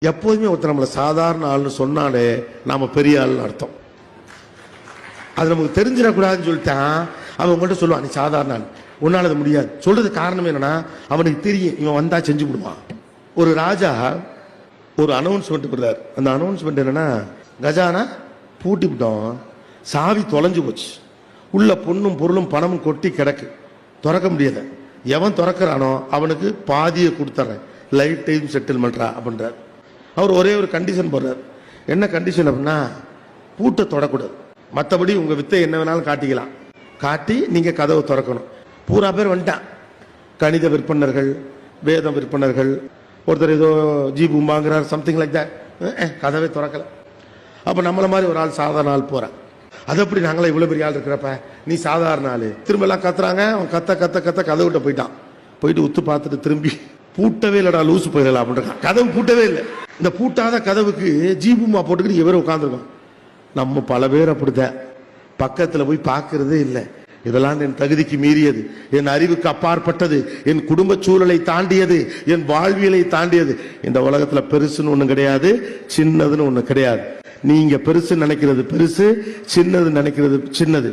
எப்போதுமே ஒருத்தர் நம்மளை சாதாரண ஆள்னு சொன்னாலே நாம பெரிய ஆள்னு அர்த்தம். அது நமக்கு தெரிஞ்சிடக்கூடாதுன்னு சொல்லிட்டான். அவன் உங்கள்கிட்ட சொல்லுவான், நீ சாதாரண ஆள், உன்னால அது முடியாது. சொல்றது காரணம் என்னன்னா, அவனுக்கு தெரியும் இவன் வந்தா செஞ்சு விடுவான். ஒரு ராஜா ஒரு அனௌன்ஸ்மெண்ட் கொடுத்தார். அந்த அனௌன்ஸ்மெண்ட் என்னன்னா, கஜானா பூட்டி விட்டோம், சாவி தொலைஞ்சு போச்சு, உள்ள பொண்ணும் பொருளும் பணமும் கொட்டி கிடக்கு, திறக்க முடியாது. எவன் திறக்கிறானோ அவனுக்கு பாதியை கொடுத்துட்றேன், லைஃப் டைம் செட்டில்மெண்ட்ரா அப்படின்றார். அவர் ஒரே ஒரு கண்டிஷன் போடுறார். என்ன கண்டிஷன் அப்படின்னா, பூட்டை தொடக்கூடாது, மற்றபடி உங்க வித்தை என்ன வேணாலும் காட்டிக்கலாம், காட்டி நீங்க கதவை திறக்கணும். பூரா பேர் வந்துட்டான், கணித விற்பனர்கள், வேதம் விற்பனர்கள், ஒருத்தர் ஏதோ ஜீபு வாங்குறார், சம்திங் லைக் தட். கதவை திறக்கல. அப்ப நம்மள மாதிரி ஒரு ஆள் சாதாரண ஆள் போறான். அது எப்படி நாங்களே இவ்வளவு பெரிய ஆள் இருக்கிறப்ப நீ சாதாரண ஆளு, திரும்ப எல்லாம் கத்துறாங்க. அவன் கத்த கத்த கத்த கதவுகிட்ட போயிட்டான். போயிட்டு உத்து பார்த்துட்டு திரும்பி, பூட்டவே இல்லடா லூசு போயிடலாம் அப்படின்றான். கதவு பூட்டவே இல்லை. இந்த பூட்டாத கதவுக்கு ஜீபுமா போட்டுக்கிட்டு இவரை உட்காந்துருக்கோம். நம்ம பல பேர் அப்படித்தான், பக்கத்துல போய் பார்க்கறதே இல்லை. இதெல்லாம் என் தகுதிக்கு மீறியது, என் அறிவுக்கு அப்பாற்பட்டது, என் குடும்ப சூழலை தாண்டியது, என் வாழ்வியலை தாண்டியது. இந்த உலகத்துல பெருசுன்னு ஒண்ணு கிடையாது, சின்னதுன்னு ஒண்ணு கிடையாது. நீங்க பெருசு நினைக்கிறது பெருசு, சின்னது நினைக்கிறது சின்னது.